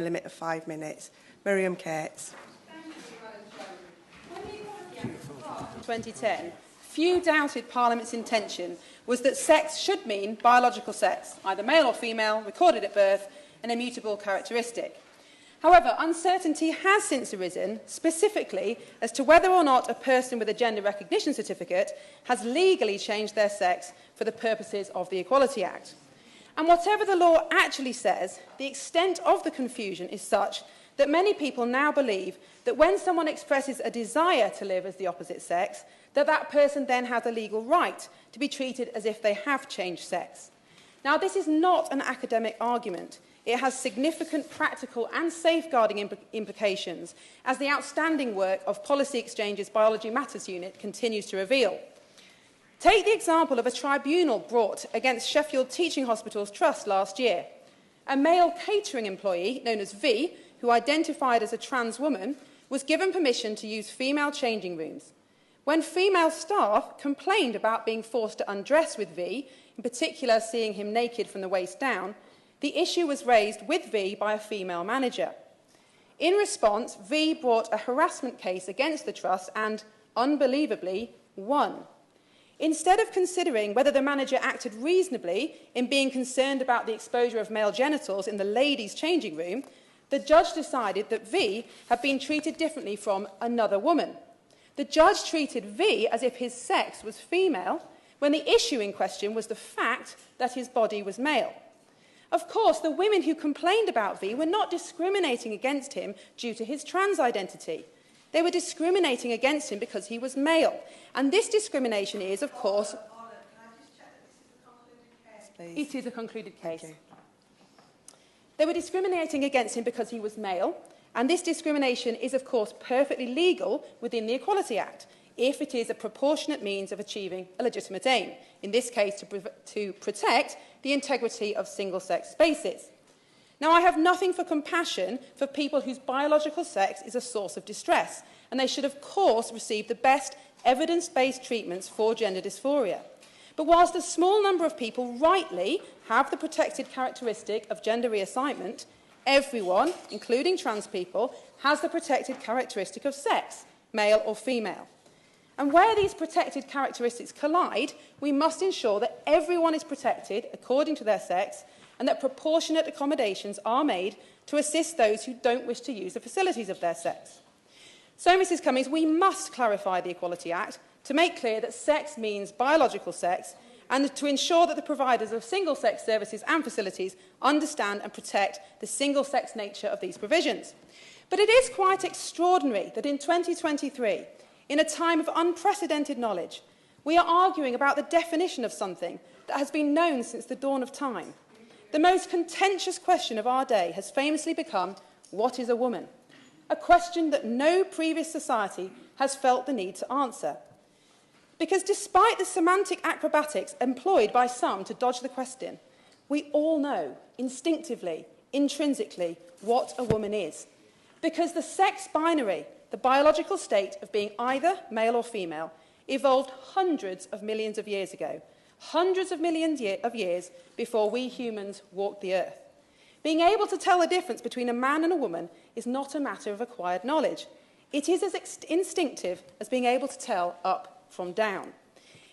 limit of 5 minutes. Miriam Cates. 2010, few doubted Parliament's intention was that sex should mean biological sex, either male or female, recorded at birth, an immutable characteristic. However, uncertainty has since arisen, specifically as to whether or not a person with a gender recognition certificate has legally changed their sex for the purposes of the Equality Act. And whatever the law actually says, the extent of the confusion is such that many people now believe that when someone expresses a desire to live as the opposite sex, that person then has a legal right to be treated as if they have changed sex. Now, this is not an academic argument. It has significant practical and safeguarding implications, as the outstanding work of Policy Exchange's Biology Matters Unit continues to reveal. Take the example of a tribunal brought against Sheffield Teaching Hospitals Trust last year. A male catering employee, known as V, who identified as a trans woman, was given permission to use female changing rooms. When female staff complained about being forced to undress with V, in particular seeing him naked from the waist down, the issue was raised with V by a female manager. In response, V brought a harassment case against the trust and, unbelievably, won. Instead of considering whether the manager acted reasonably in being concerned about the exposure of male genitals in the ladies' changing room, the judge decided that V had been treated differently from another woman. The judge treated V as if his sex was female, when the issue in question was the fact that his body was male. Of course, the women who complained about V were not discriminating against him due to his trans identity. They were discriminating against him because he was male. And this discrimination is, of course... Can I just check that this is a concluded case? It is a concluded case. They were discriminating against him because he was male, and this discrimination is, of course, perfectly legal within the Equality Act, if it is a proportionate means of achieving a legitimate aim, in this case to protect the integrity of single-sex spaces. Now, I have nothing for compassion for people whose biological sex is a source of distress, and they should, of course, receive the best evidence-based treatments for gender dysphoria. But whilst a small number of people rightly have the protected characteristic of gender reassignment, everyone, including trans people, has the protected characteristic of sex, male or female. And where these protected characteristics collide, we must ensure that everyone is protected according to their sex and that proportionate accommodations are made to assist those who don't wish to use the facilities of their sex. So, Mrs Cummings, we must clarify the Equality Act to make clear that sex means biological sex and to ensure that the providers of single-sex services and facilities understand and protect the single-sex nature of these provisions. But it is quite extraordinary that in 2023, in a time of unprecedented knowledge, we are arguing about the definition of something that has been known since the dawn of time. The most contentious question of our day has famously become, what is a woman? A question that no previous society has felt the need to answer. Because despite the semantic acrobatics employed by some to dodge the question, we all know, instinctively, intrinsically, what a woman is. Because the sex binary, the biological state of being either male or female, evolved hundreds of millions of years ago, hundreds of millions of years before we humans walked the earth. Being able to tell the difference between a man and a woman is not a matter of acquired knowledge. It is as instinctive as being able to tell up from down.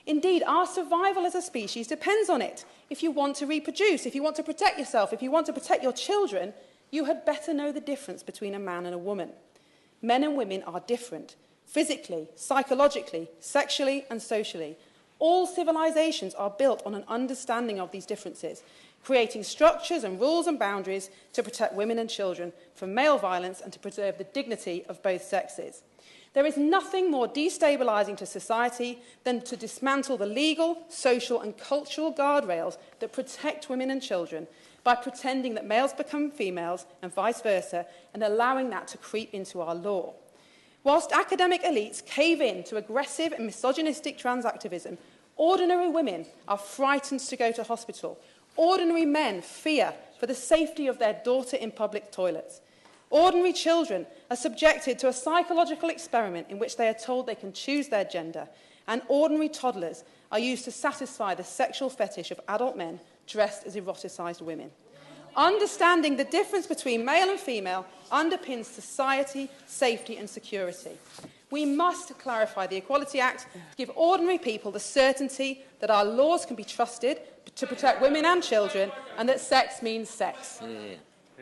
Indeed, our survival as a species depends on it. If you want to reproduce, if you want to protect yourself, if you want to protect your children, you had better know the difference between a man and a woman. Men and women are different, physically, psychologically, sexually, and socially. All civilizations are built on an understanding of these differences, creating structures and rules and boundaries to protect women and children from male violence and to preserve the dignity of both sexes. There is nothing more destabilising to society than to dismantle the legal, social and cultural guardrails that protect women and children by pretending that males become females and vice versa and allowing that to creep into our law. Whilst academic elites cave in to aggressive and misogynistic trans activism, ordinary women are frightened to go to hospital. Ordinary men fear for the safety of their daughter in public toilets. Ordinary children are subjected to a psychological experiment in which they are told they can choose their gender, and ordinary toddlers are used to satisfy the sexual fetish of adult men dressed as eroticised women. Understanding the difference between male and female underpins society, safety and security. We must clarify the Equality Act to give ordinary people the certainty that our laws can be trusted to protect women and children and that sex means sex.